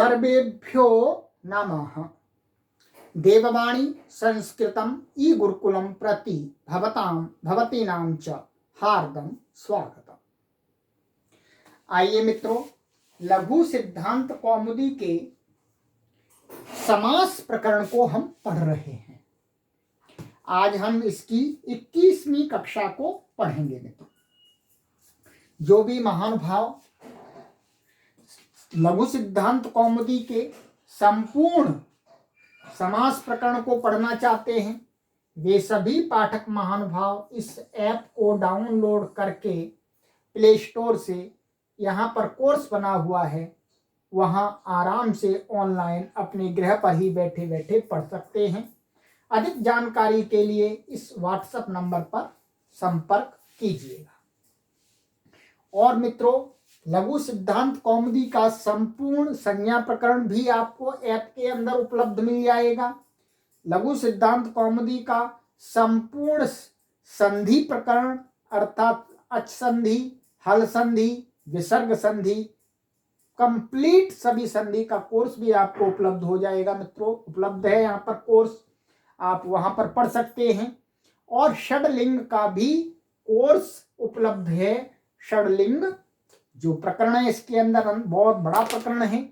सर्वेभ्यो नमः। देववाणी संस्कृतम ई गुरुकुलम प्रति भवतीनां च हार्दं स्वागतम। आइए मित्रों, लघु सिद्धांत कौमुदी के समास प्रकरण को हम पढ़ रहे हैं। आज हम इसकी 21वीं कक्षा को पढ़ेंगे मित्रों। जो भी महानुभाव लघु सिद्धांत कौमुदी के संपूर्ण समास प्रकरण को पढ़ना चाहते हैं, वे सभी पाठक महानुभाव इस ऐप को डाउनलोड करके प्ले स्टोर से यहाँ पर कोर्स बना हुआ है, वहाँ आराम से ऑनलाइन अपने गृह पर ही बैठे बैठे पढ़ सकते हैं। अधिक जानकारी के लिए इस व्हाट्सएप नंबर पर संपर्क कीजिएगा। और मित्रों, लघु सिद्धांत कौमुदी का संपूर्ण संज्ञा प्रकरण भी आपको ऐप के अंदर उपलब्ध मिल जाएगा। लघु सिद्धांत कौमुदी का संपूर्ण संधि प्रकरण अर्थात अच संधि, हल संधि, विसर्ग संधि, कंप्लीट सभी संधि का कोर्स भी आपको उपलब्ध हो जाएगा मित्रों। उपलब्ध है यहाँ पर कोर्स, आप वहां पर पढ़ सकते हैं। और षडलिंग का भी कोर्स उपलब्ध है। षडलिंग जो प्रकरण है इसके अंदर बहुत बड़ा प्रकरण है,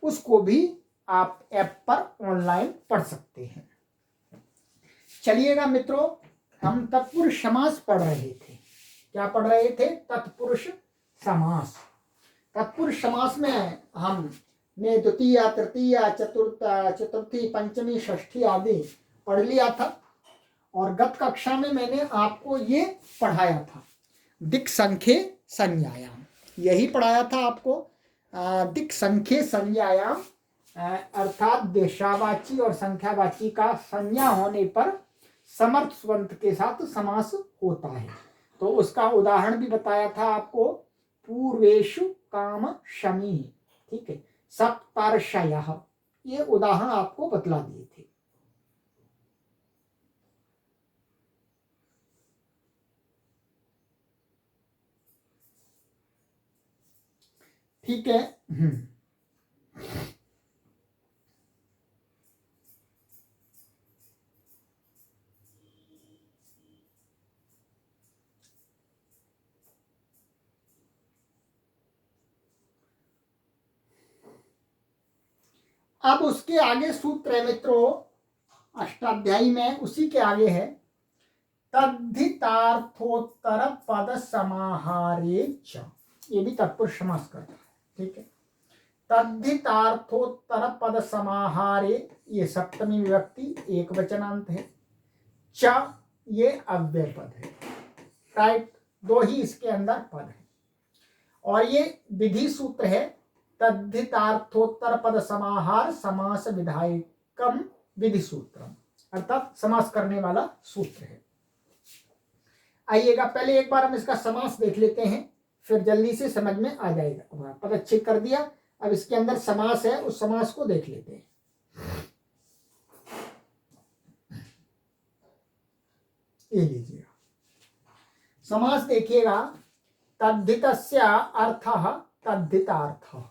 उसको भी आप ऐप पर ऑनलाइन पढ़ सकते हैं। चलिएगा मित्रों, हम तत्पुरुष समास पढ़ रहे थे। क्या पढ़ रहे थे? तत्पुरुष समास। तत्पुरुष समास में हमने द्वितीय, तृतीय, चतुर्थी, पंचमी, षष्ठी आदि पढ़ लिया था। और गत कक्षा में मैंने आपको ये पढ़ाया था, दिक् संख्ये संज्ञायाम, यही पढ़ाया था आपको। दिक् संख्ये संज्ञायाम अर्थात देशावाची और संख्यावाची का संज्ञा होने पर समर्थ स्वंत के साथ समास होता है। तो उसका उदाहरण भी बताया था आपको, पूर्वेषु काम शमी, ठीक है, सप्तर्षयः, ये उदाहरण आपको बतला दिए थे। ठीक है। अब उसके आगे सूत्र है मित्रों, अष्टाध्यायी में उसी के आगे है, तद्धितार्थोत्तर पद समाहारे च, ये भी तत्पुरुष समास करता है, ठीक है। तद्धितार्थोत्तर पद समाहारे, ये सप्तमी विभक्ति एक वचनांत है। च ये अव्यय पद है, राइट, दो ही इसके अंदर पद है। और ये विधि सूत्र है, तद्धितार्थोत्तर पद समाहार समास विधायकम विधि सूत्रम, अर्थात समास करने वाला सूत्र है। आइएगा, पहले एक बार हम इसका समास देख लेते हैं, फिर जल्दी से समझ में आ जाएगा। पदच्छेद कर दिया, अब इसके अंदर समास है, उस समास को देख लेते हैं। ये लीजिएगा समास, देखिएगा, तद्धितस्य अर्थः तद्धितार्थः।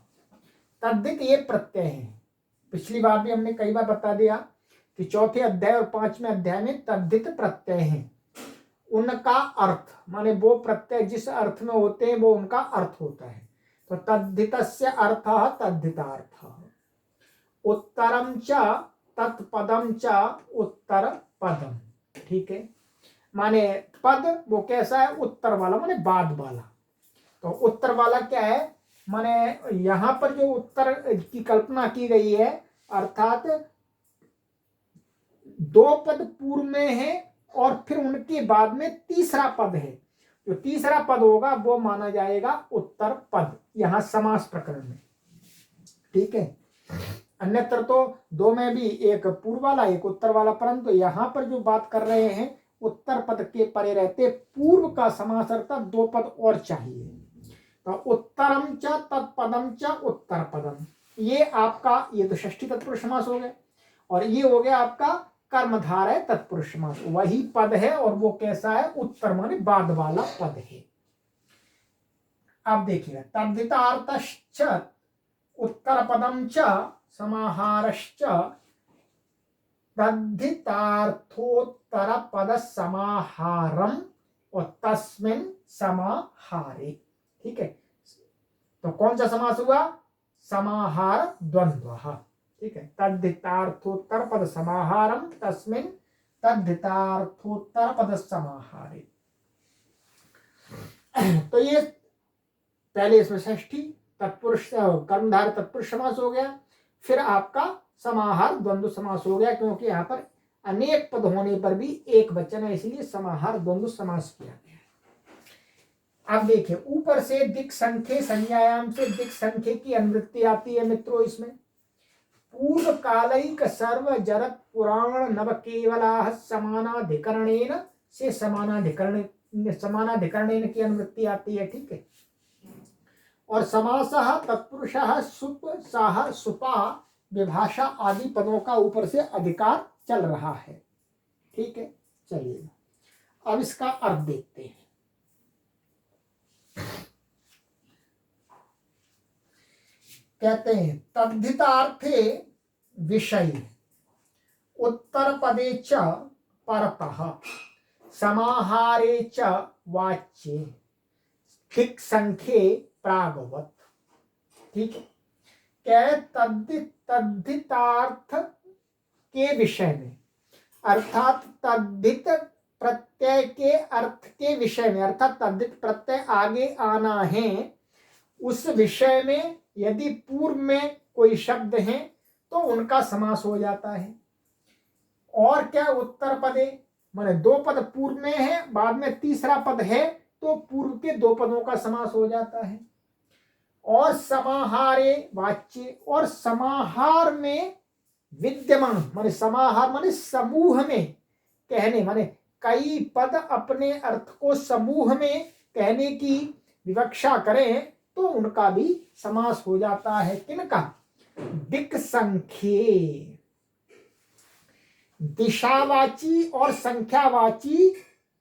तद्धित ये प्रत्यय है। पिछली बार भी हमने कई बार बता दिया कि चौथे अध्याय और 5वें अध्याय में तद्धित प्रत्यय हैं। उनका अर्थ माने वो प्रत्यय जिस अर्थ में होते हैं वो उनका अर्थ होता है। तो तद्धितस्य अर्थः तद्धितार्थः। उत्तरम च तत्पदम च उत्तर पदम, ठीक है, माने पद वो कैसा है? उत्तर वाला, माने बाद वाला। तो उत्तर वाला क्या है? माने यहाँ पर जो उत्तर की कल्पना की गई है, अर्थात दो पद पूर्व में है और फिर उनके बाद में तीसरा पद है। जो तीसरा पद होगा वो माना जाएगा उत्तर पद, यहाँ समास प्रकरण में, ठीक है। अन्यत्र तो दो में भी एक पूर्व वाला एक उत्तर वाला, परंतु यहाँ पर जो बात कर रहे हैं उत्तर पद के परे रहते पूर्व का समास, अर्थात दो पद और चाहिए। तो उत्तरम च तत्पदम च उत्तर पदम, ये आपका, ये तो षष्ठी तत्पुरुष समास हो गए। और ये हो गया आपका कर्मधार है तत्पुरुष समास, वही पद है और वो कैसा है? उत्तर माने बाद वाला पद है। अब देखिएगा, तद्धितार्थश्च उत्तरपदं च समाहारश्च तद्धितार्थोत्तरपदसमाहारम् और तस्मिन् समाहारे। ठीक है, तो कौन सा समास हुआ? समाहार द्वंद्वः। ठीक है, तद्धितार्थोत्तरपद समाहारम तस्मिन् तद्धितार्थोत्तरपद समाहारे। तो ये पहले इसमें षष्ठी तत्पुरुष कर्मधारय तत्पुरुष समास हो गया, फिर आपका समाहार द्वंद्व समास हो गया, क्योंकि यहाँ पर अनेक पद होने पर भी एक वचन है, इसलिए समाहार द्वंद्व समास किया गया। अब देखिए, ऊपर से दिक् संख्ये संज्ञायाम से दिक् संख्ये की अनुवृत्ति आती है मित्रों। इसमें पूर्व कालिक सर्व जरत पुराण नव केवलाः समानाधिकरणेन से समानाधिकरणेन की अनुवृत्ति आती है। ठीक है, और समासः तत्पुरुषः सुप साह सुपा विभाषा आदि पदों का ऊपर से अधिकार चल रहा है। ठीक है, चलिए अब इसका अर्थ देखते हैं। कहते हैं तद्धितार्थे विषय उत्तर पदे च परतः समाहारे च वाच्ये दिक् संख्ये प्रागवत। ठीक है, क्या तद्धितार्थ के विषय में, अर्थात तद्धित प्रत्यय के अर्थ के विषय में, अर्थात तद्धित प्रत्यय आगे आना है, उस विषय में यदि पूर्व में कोई शब्द है तो उनका समास हो जाता है। और क्या उत्तर पदे, माने दो पद पूर्व में है, बाद में तीसरा पद है, तो पूर्व के दो पदों का समास हो जाता है। और समाहारे वाच्य, और समाहार में विद्यमान, माने समाहार माने समूह में कहने, माने कई पद अपने अर्थ को समूह में कहने की विवक्षा करें तो उनका भी समास हो जाता है। किनका? दिक् संख्ये, दिशावाची और संख्यावाची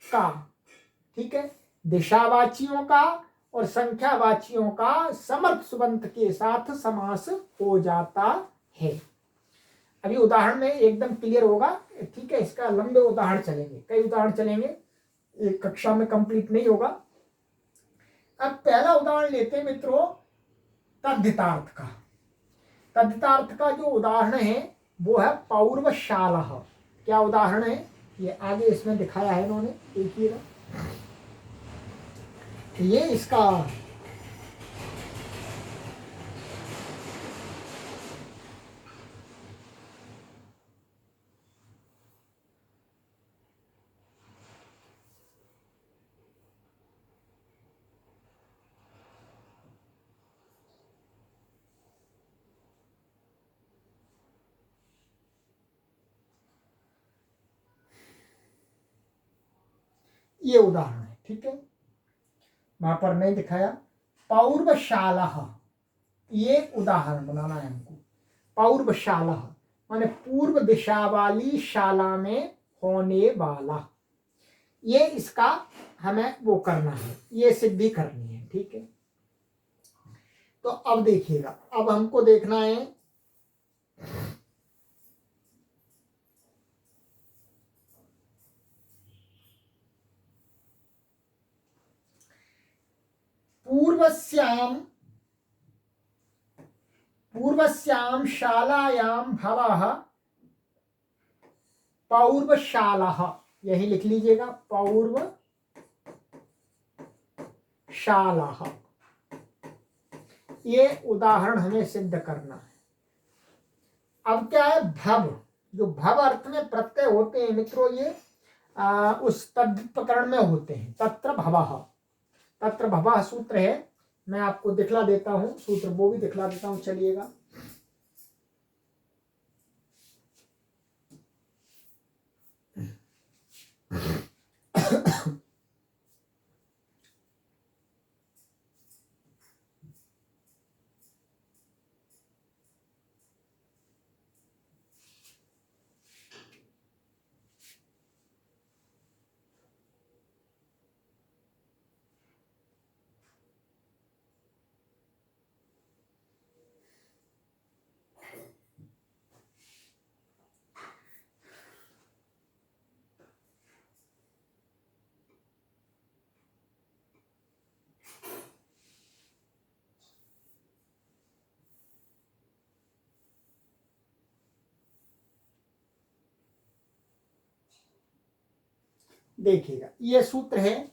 का। ठीक है, दिशावाचियों का और संख्यावाचियों का समर्थ सुबंत के साथ समास हो जाता है। अभी उदाहरण में एकदम क्लियर होगा। ठीक है, इसका लंबे उदाहरण चलेंगे, कई उदाहरण चलेंगे, एक कक्षा में कंप्लीट नहीं होगा। अब पहला उदाहरण लेते हैं मित्रों तद्धितार्थ का। तद्धितार्थ का जो उदाहरण है वो है पौर्वशालः। क्या उदाहरण है? ये आगे इसमें दिखाया है इन्होंने, देखिएगा। ये इसका ये उदाहरण है। ठीक है, वहां पर नहीं दिखाया। पौर्वशालः, ये उदाहरण बनाना है हमको। पौर्वशालः माने पूर्व दिशा वाली शाला में होने वाला, ये इसका हमें वो करना है, ये सिद्धि करनी है। ठीक है, तो अब देखिएगा, अब हमको देखना है पूर्वस्याम शालायां भवः पौर्वशालः, यही लिख लीजिएगा, पौर्वशालः। ये उदाहरण हमें सिद्ध करना है। अब क्या है, भव, जो भव अर्थ में प्रत्यय होते हैं मित्रों, ये उस तद्धित प्रकरण में होते हैं। तत्र भवः, तत्र भवः सूत्र है, मैं आपको दिखला देता हूं सूत्र, वो भी दिखला देता हूं, चलिएगा। देखिएगा, ये सूत्र है,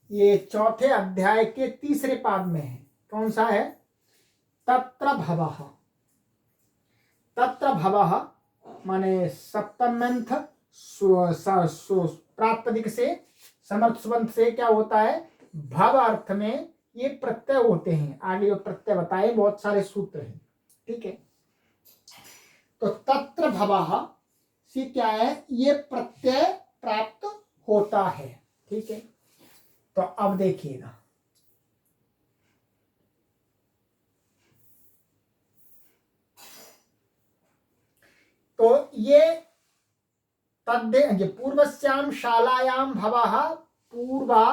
ये चौथे अध्याय के तीसरे पाद में है। कौन सा है? तत्र भवः। तत्र भवः माने सप्तम्यंथ प्रातिपदिक से समर्थ सुबंध से क्या होता है? भव अर्थ में ये प्रत्यय होते हैं। आगे जो प्रत्यय बताए, बहुत सारे सूत्र हैं, ठीक है। तो तत्र भवः से क्या है? ये प्रत्यय प्राप्त होता है, ठीक है। तो अब देखिएगा, तो ये पूर्वस्याम शालायाम भवः पूर्वा,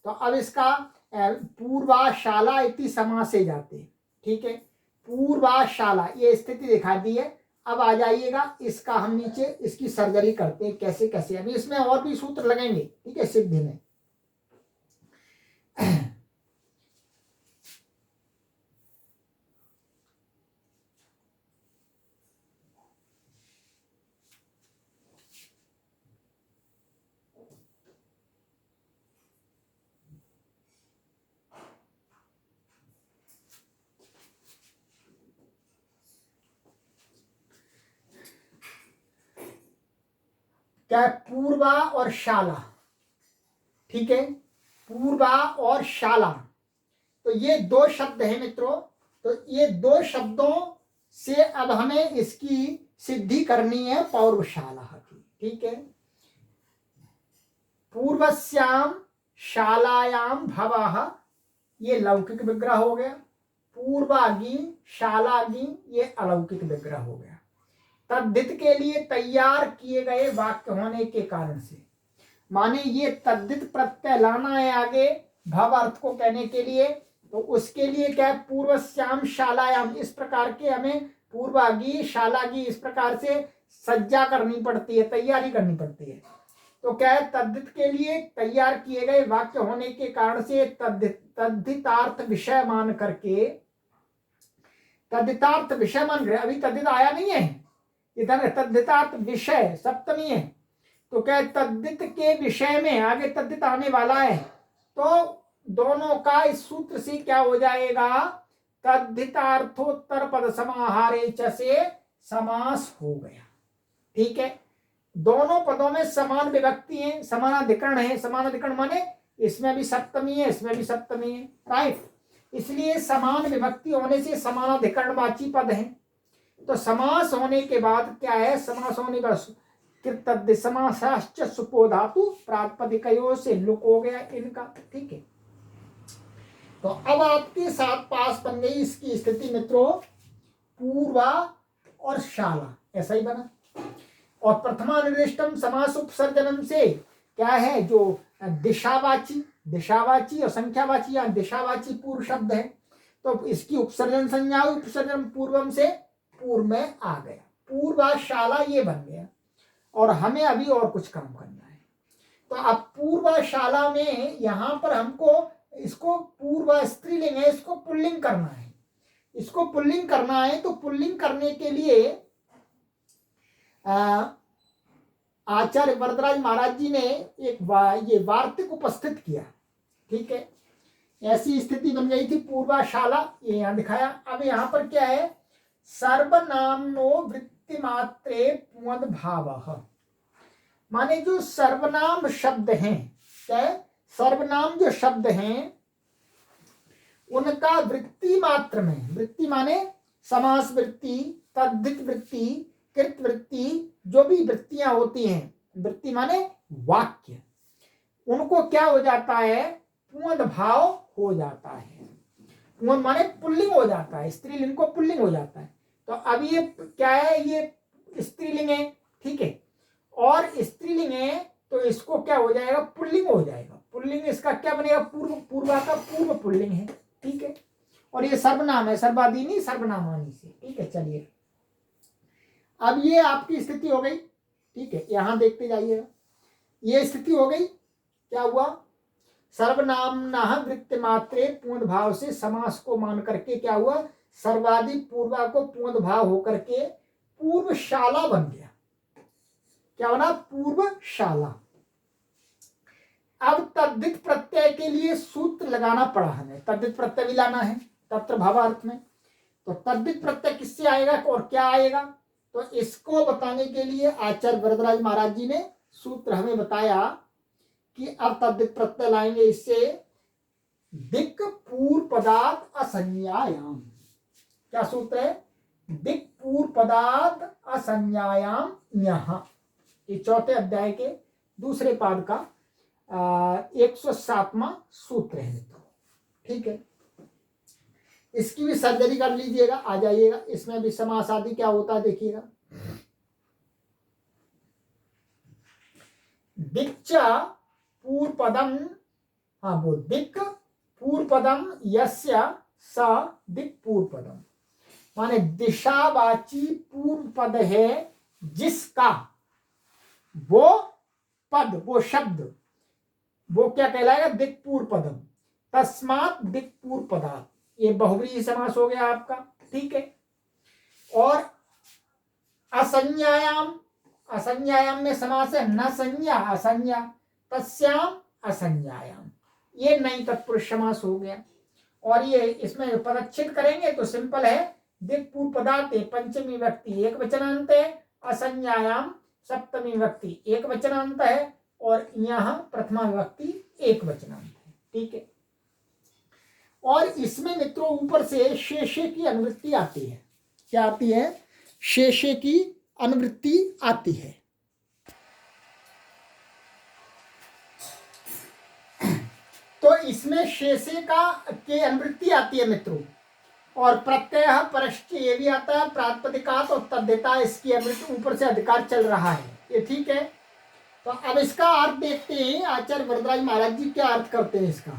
तो अब इसका पूर्वा शाला इति समासे जाते, ठीक है। पूर्वा शाला ये स्थिति दिखा दी है। अब आ जाइएगा, इसका हम नीचे इसकी सर्जरी करते हैं कैसे कैसे। अभी इसमें और भी सूत्र लगेंगे, ठीक है, सिद्धि में। क्या है? पूर्वा और शाला, ठीक है। पूर्वा और शाला, तो ये दो शब्द हैं मित्रों। तो ये दो शब्दों से अब हमें इसकी सिद्धि करनी है पौर्वशाला की, ठीक है। पूर्वस्याम शालायाम भवः ये लौकिक विग्रह हो गया। पूर्वागी शालागी ये अलौकिक विग्रह हो गया। तद्धित के लिए तैयार किए गए वाक्य होने के कारण से, माने ये तद्धित प्रत्यय लाना है आगे भव अर्थ को कहने के लिए, तो उसके लिए क्या है? पूर्वस्याम शालायाम, इस प्रकार के हमें पूर्वागी शालागी इस प्रकार से सज्जा करनी पड़ती है, तैयारी करनी पड़ती है। तो क्या है? तद्धित के लिए तैयार किए गए वाक्य होने के कारण से तद्धितार्थ विषय मान करके, तद्धितार्थ विषय मान कर, अभी तद्धित आया नहीं है इधर, तद्धितार्थ विषय सप्तमी है। तो क्या है? तद्धित के विषय में आगे तद्धित आने वाला है, तो दोनों का इस सूत्र से क्या हो जाएगा? तद्धितार्थोत्तर पद समाहारे च से समास हो गया, ठीक है। दोनों पदों में समान विभक्ति है, समानाधिकरण है। समानाधिकरण माने इसमें भी सप्तमी है, इसमें भी सप्तमी है, राइट। इसलिए समान विभक्ति होने से समानाधिकरणवाची पद है। तो समास होने के बाद क्या है? समास होने पर कृतद्ध समासाश्च सुपो धातु प्रातिपदिकयों से लुक हो गया इनका, ठीक है। तो अब आपके साथ पास बन गई इसकी स्थिति मित्रों, पूर्वा और शाला, ऐसा ही बना। और प्रथमा निर्दिष्टम समास उपसर्जनम से क्या है? जो दिशावाची और संख्यावाची या दिशावाची पूर्व शब्द है, तो इसकी उपसर्जन संज्ञा, उपसर्जन पूर्वम से पूर्व में आ गया, पूर्वाशाला ये बन गया। और हमें अभी और कुछ काम करना है। तो अब पूर्वाशाला में यहां पर हमको इसको पूर्व स्त्रीलिंग है, इसको पुल्लिंग करना है। इसको पुल्लिंग करना है, तो पुल्लिंग करने के लिए आचार्य वरदराज महाराज जी ने एक ये वार्तिक उपस्थित किया, ठीक है। ऐसी स्थिति बन गई थी पूर्वाशाला, ये यहां दिखाया। अब यहां पर क्या है? सर्वनामनो वृत्ति मात्रे पुंद भावः, माने जो सर्वनाम शब्द हैं, क्या है? सर्वनाम जो शब्द हैं उनका वृत्ति मात्र में, वृत्ति माने समास वृत्ति, तद्धित वृत्ति, कृत वृत्ति, जो भी वृत्तियां होती हैं, वृत्ति माने वाक्य, उनको क्या हो जाता है? पुंद भाव हो जाता है। पुंद माने पुल्लिंग हो जाता है, स्त्रीलिंग को पुल्लिंग हो जाता है। तो अब ये क्या है? ये स्त्रीलिंग है, ठीक है। और स्त्रीलिंग है तो इसको क्या हो जाएगा? पुल्लिंग हो जाएगा। पुल्लिंग इसका क्या बनेगा? पूर्वा का पूर्व पुल्लिंग है, ठीक है। और ये सर्वनाम है, सर्वादीनी सर्वनामानी से, ठीक है। चलिए, अब ये आपकी स्थिति हो गई, ठीक है। यहां देखते जाइएगा, ये स्थिति हो गई। क्या हुआ? सर्वनामना वृत्ति मात्रे पूर्ण भाव से समास को मान करके क्या हुआ? सर्वादि पूर्वा को पूर्ण भाव होकर के पूर्वशाला बन गया। क्या बना? पूर्वशाला। अब तद्धित प्रत्यय के लिए सूत्र लगाना पड़ा हमें, तद्धित प्रत्यय भी लाना है तत्र भावार्थ में। तो तद्धित प्रत्यय किससे आएगा और क्या आएगा, तो इसको बताने के लिए आचार्य वरदराज महाराज जी ने सूत्र हमें बताया कि अब तद्धित प्रत्यय लाएंगे इससे, दिक् पूर्व पदार्थ असंज्ञायाम। क्या सूत्र है, दिक् पूर्व पदार्थ असंज्ञायाम न्यः। ये चौथे अध्याय के दूसरे पाद का 107वां सूत्र है मित्रों। ठीक है, इसकी भी सर्जरी कर लीजिएगा, आ जाइएगा। इसमें भी समास आदि क्या होता है देखिएगा। दिक्च पूर्व पदम, हाँ वो दिक् पूर्व पदम यस्य स दिक् पूर्व पदम, माने दिशावाची पूर्व पद है जिसका, वो पद वो शब्द वो क्या कहलाएगा, दिक् पूर्व पदम। तस्मात् दिक् पूर्व पदार्थ, ये बहुव्रीहि समास हो गया आपका। ठीक है, और असंज्ञायाम, असंज्ञायाम में समास है न संज्ञा असंज्ञा, तस्याम असंज्ञायाम, ये नहीं तत्पुरुष समास हो गया। और ये इसमें पदच्छेद करेंगे तो सिंपल है, दिक् पूर्व पदार्थ पंचमी व्यक्ति एक वचनांत है, असंज्ञायाम सप्तमी व्यक्ति एक वचनांत है, और यहाँ प्रथमा विभक्ति एक वचनांत है। ठीक है, और इसमें मित्रों ऊपर से शेषे की अनुवृत्ति आती है। क्या आती है, शेषे की अनुवृत्ति आती है। तो इसमें शेषे का के अनुवृत्ति आती है मित्रों, और प्रत्यय परश्च ये भी आता है, प्रातिपदिकात और तद्धिता, इसकी अनुवृत्ति ऊपर से अधिकार चल रहा है। ये ठीक है, तो अब इसका अर्थ देखते हैं आचार्य वरदराज महाराज जी क्या अर्थ करते हैं इसका।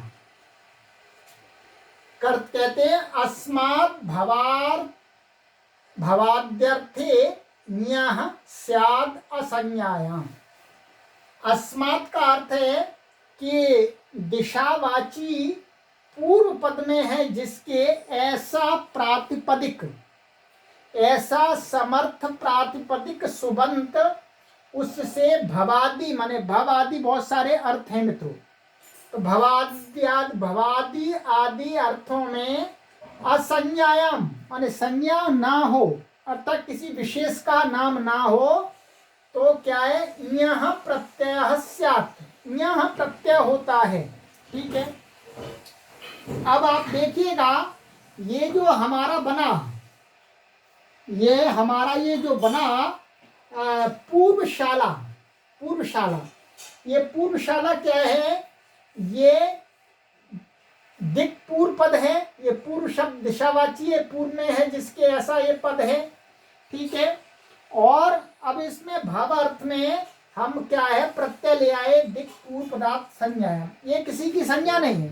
कहते हैं अस्मात् भवाद्यर्थे न्यः स्याद् असंज्ञायाम। अस्मात् का अर्थ है कि दिशावाची पूर्व पद में है जिसके ऐसा प्रातिपदिक, ऐसा समर्थ प्रातिपदिक सुबंत, उससे भवादि, माने भवादि बहुत सारे अर्थ हैं मित्रों। तो भवादि आदि अर्थों में असंज्ञायाम माने संज्ञा ना हो, अर्थात किसी विशेष का नाम ना हो, तो क्या है, यह प्रत्यय स्यात्, यह प्रत्यय होता है। ठीक है, अब आप देखिएगा ये जो हमारा बना, ये हमारा ये जो बना पूर्वशाला, पूर्वशाला, ये पूर्वशाला क्या है, ये दिक् पूर्व पद है, ये पूर्व शब्द दिशावाची है, पूर्व में है जिसके ऐसा ये पद है। ठीक है, और अब इसमें भाव अर्थ में हम क्या है, प्रत्यय ले आए, दिक् पूर्व पदार्थ संज्ञा, ये किसी की संज्ञा नहीं है।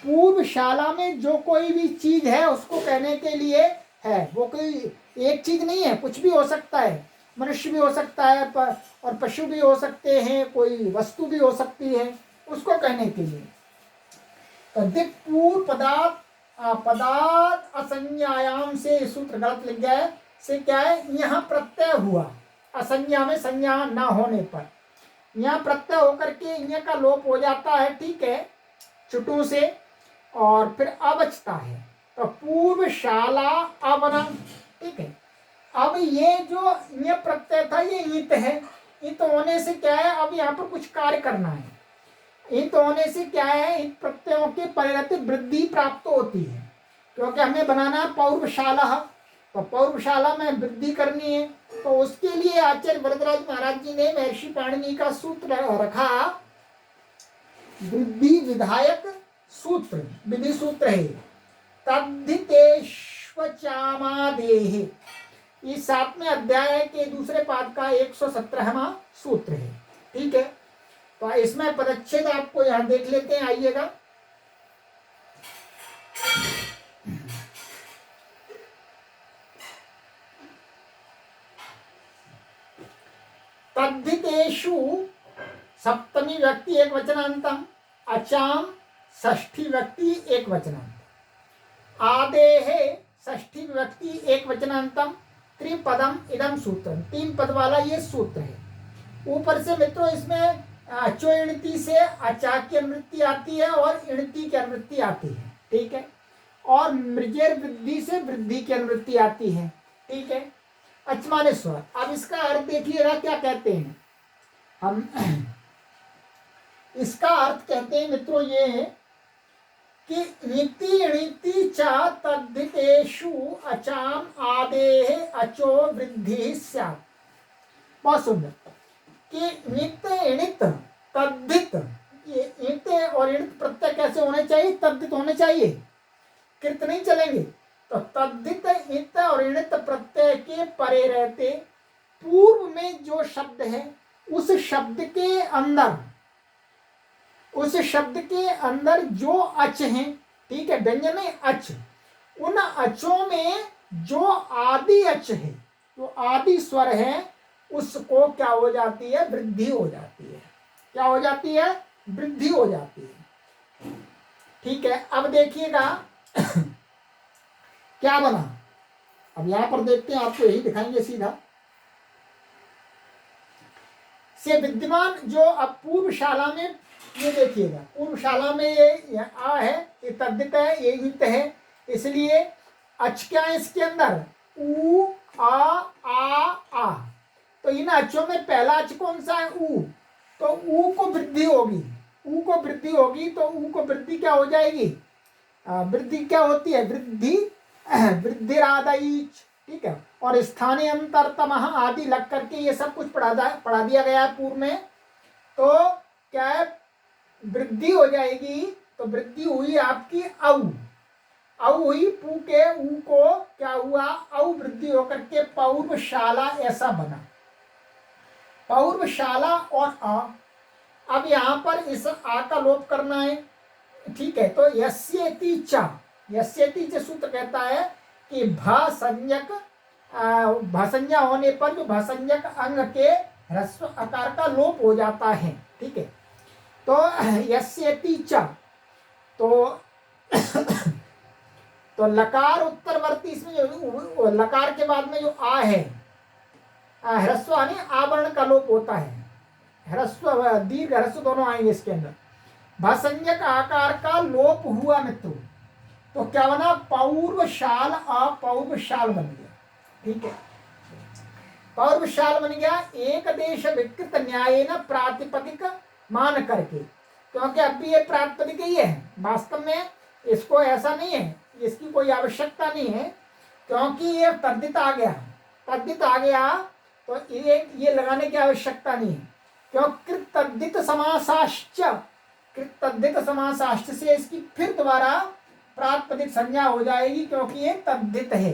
पूर्वशाला में जो कोई भी चीज है उसको कहने के लिए है, वो कोई एक चीज नहीं है, कुछ भी हो सकता है, मनुष्य भी हो सकता है और पशु भी हो सकते हैं, कोई वस्तु भी हो सकती है, उसको कहने के लिए। तो दिक् पूर्व पदार्थ असंज्ञायाम से सूत्र गलत लिख गया है, से क्या है, यहाँ प्रत्यय हुआ असंज्ञा में, संज्ञा ना होने पर यहाँ प्रत्यय होकर के यहाँ का लोप हो जाता है। ठीक है, चुटू से, और फिर अबचता है, तो पूर्वशाला अवनम। ठीक है, अब ये जो ये प्रत्यय था ये ईत है, ईत होने से क्या है, अब यहाँ पर कुछ कार्य करना है। ईत होने से क्या है, इन प्रत्ययों के परिणति वृद्धि प्राप्त होती है, क्योंकि हमें बनाना है पौर्वशाला, तो पौर्वशाला में वृद्धि करनी है। तो उसके लिए आचार्य वरदराज महाराज जी ने महर्षि पाणिनि का सूत्र रखा, वृद्धि विधायक सूत्र, विधि सूत्र है, तद्धितेष्वचामादेः। इस 7वें अध्याय के दूसरे पाद का 117वां सूत्र है। ठीक है, तो इसमें पदच्छेद आपको यहां देख लेते हैं, आइएगा। तद्धितेषु सप्तमी व्यक्ति एक वचनांतम, अचाम षष्ठी व्यक्ति एक वचनांत, आदेः षष्ठी व्यक्ति एक वचनांतम, त्रिपदम इदम सूत्रम, 3 पद वाला ये सूत्र है। ऊपर से मित्रों इसमें अचो इणती से अचा की अनुवृत्ति आती है और इणती की अनुवृत्ति आती है, ठीक है। और मृजेर वृद्धि से वृद्धि की अनुवृत्ति आती है, ठीक है। अचमाने स्वर। अब इसका अर्थ देखिएगा क्या कहते हैं हम। इसका अर्थ कहते हैं मित्रों ये है कि नीति णिति च तद्धितेषु अचाम आदेः अचो वृद्धि स्यात्। बहुत सुंदर कि नित इणित तद्धित, ये इणित और इणित प्रत्यय कैसे होने चाहिए, तद्धित होने चाहिए, कृत नहीं चलेंगे। तो तद्धित इणित और इणित प्रत्यय के परे रहते पूर्व में जो शब्द है उस शब्द के अंदर जो अच हैं, ठीक है, व्यंजन में अच, उन अचों में जो आदि अच है, जो आदि स्वर है, उसको क्या हो जाती है, वृद्धि हो जाती है। क्या हो जाती है, वृद्धि हो जाती है, ठीक है। अब देखिएगा क्या बना। अब यहां पर देखते हैं, आपको यही दिखाएंगे सीधा से विद्यमान जो अब पूर्वशाला में, ये देखिएगा पूर्वशाला में ये आ है, ये तद्धित है, ये युक्त है, इसलिए अच क्या है इसके अंदर, उ आ। तो इन अचों में पहला अच कौन सा है, उ। तो उ को वृद्धि होगी, तो उ को वृद्धि क्या हो जाएगी, वृद्धि क्या होती है, वृद्धिरादईच, ठीक है। और स्थानीय अंतरतम आदि लग करके ये सब कुछ पढ़ा दिया गया है पूर्व में। तो क्या है, वृद्धि हो जाएगी। तो वृद्धि हुई आपकी औ हुई, पू के ऊ को क्या हुआ, औ वृद्धि होकर के पौर्वशाला ऐसा बना, पौर्वशाला और आ। अब यहां पर इस आ का लोप करना है, ठीक है। तो यस्येति च सूत्र कहता है कि भसंज्ञा होने पर जो भसंज्ञक अंग के ह्रस्व आकार का लोप हो जाता है, ठीक है। तो यस्येति च, तो लकार उत्तरवर्ती, इसमें जो लकार के बाद में जो आ है, ह्रस्व यानी आवरण का लोप होता है, ह्रस्व दीर्घ ह्रस्व दोनों आएंगे इसके अंदर। भसंज्ञक आकार का लोप हुआ मित्रों, तो क्या बना, पौर्वशाल अपौर्वशाल बन गया, ठीक है। पौर्वशाल बन गया एक देश विकृत न्याय न प्रातिपदिक मान करके, क्योंकि अब भी ये प्रातिपदिक ही है, वास्तव में इसको ऐसा नहीं है, इसकी कोई आवश्यकता नहीं है, क्योंकि ये तद्धित आ गया, तो ये लगाने की आवश्यकता नहीं है, क्योंकि कृत तद्धित समासाश्च से इसकी फिर दोबारा प्रातिपदिक संज्ञा हो जाएगी, क्योंकि ये तद्धित है।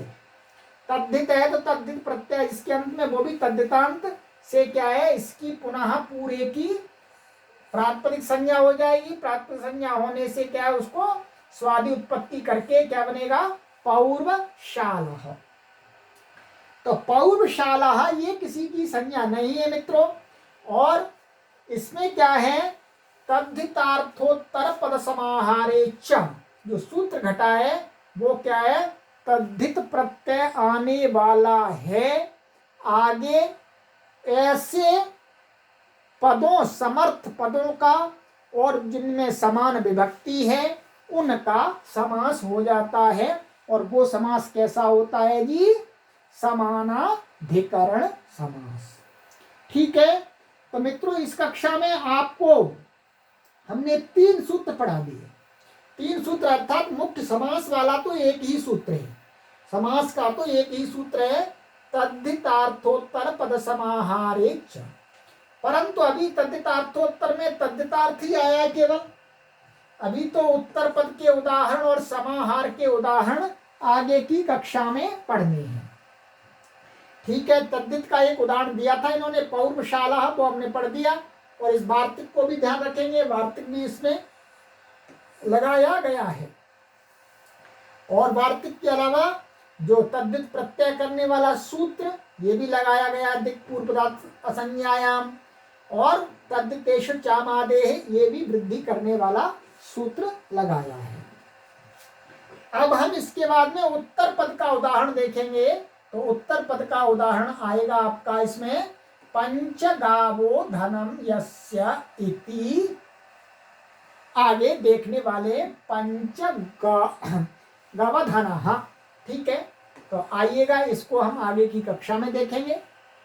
तो तद्धित प्रत्यय इसके अंत में, वो भी तद्धितांत से क्या है, इसकी पुनः पूरे की प्रातिपदिक संज्ञा हो जाएगी। प्रातिपदिक संज्ञा होने से क्या है, उसको स्वादि उत्पत्ति करके क्या बनेगा, पौर्वशालः। तो पौर्वशालः ये किसी की संज्ञा नहीं है मित्रों, और इसमें क्या है, तद्धितार्थोत्तर पद समाहारे च, जो सूत्र घटा है वो क्या है, तद्धित प्रत्यय आने वाला है आगे ऐसे पदों, समर्थ पदों का, और जिनमें समान विभक्ति है उनका समास हो जाता है। और वो समास कैसा होता है जी, समानाधिकरण समास, ठीक है। तो मित्रों इस कक्षा में आपको हमने 3 सूत्र पढ़ा दिए। 3 सूत्र अर्थात मुख्य समास वाला तो एक ही सूत्र है, समास का तो एक ही सूत्र है, तद्धितार्थोत्तर पद समाहारे च। परंतु अभी तद्धितार्थोत्तर में तद्धितार्थ ही आया है केवल, अभी तो उत्तर पद के उदाहरण और समाहार के उदाहरण आगे की कक्षा में पढ़ने हैं, ठीक है। तद्धित का एक उदाहरण दिया था इन्होंने, पौर्वशाला, वो हमने पढ़ दिया। और इस वार्तिक को भी ध्यान रखेंगे, वार्तिक भी इसमें लगाया गया है। और वार्तिक के अलावा जो तद्धित प्रत्यय करने वाला सूत्र, ये भी लगाया गया, दिक् पूर्वपदार्थ असंज्ञायाम। और तद्धितेषु चामादेः, ये भी वृद्धि करने वाला सूत्र लगाया है। अब हम इसके बाद में उत्तर पद का उदाहरण देखेंगे। तो उत्तर पद का उदाहरण आएगा आपका इसमें, पंचगावो धनम यस्य इति, आगे देखने वाले गवधनः। ठीक है, तो आइएगा, इसको हम आगे की कक्षा में देखेंगे।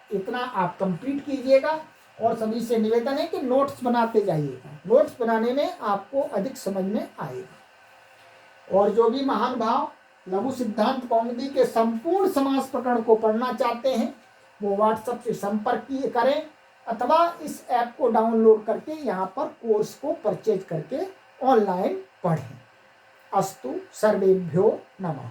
इतना आप कंप्लीट कीजिएगा और सभी से निवेदन है कि नोट्स बनाते जाइएगा, नोट्स बनाने में आपको अधिक समझ में आएगा। और जो भी महानुभाव लघु सिद्धांत कौमुदी के संपूर्ण समास प्रकरण को पढ़ना चाहते हैं वो व्हाट्सएप से संपर्क करें अथवा इस ऐप को डाउनलोड करके यहाँ पर कोर्स को परचेज करके ऑनलाइन पढ़ें। अस्तु, सर्वेभ्यो नमः।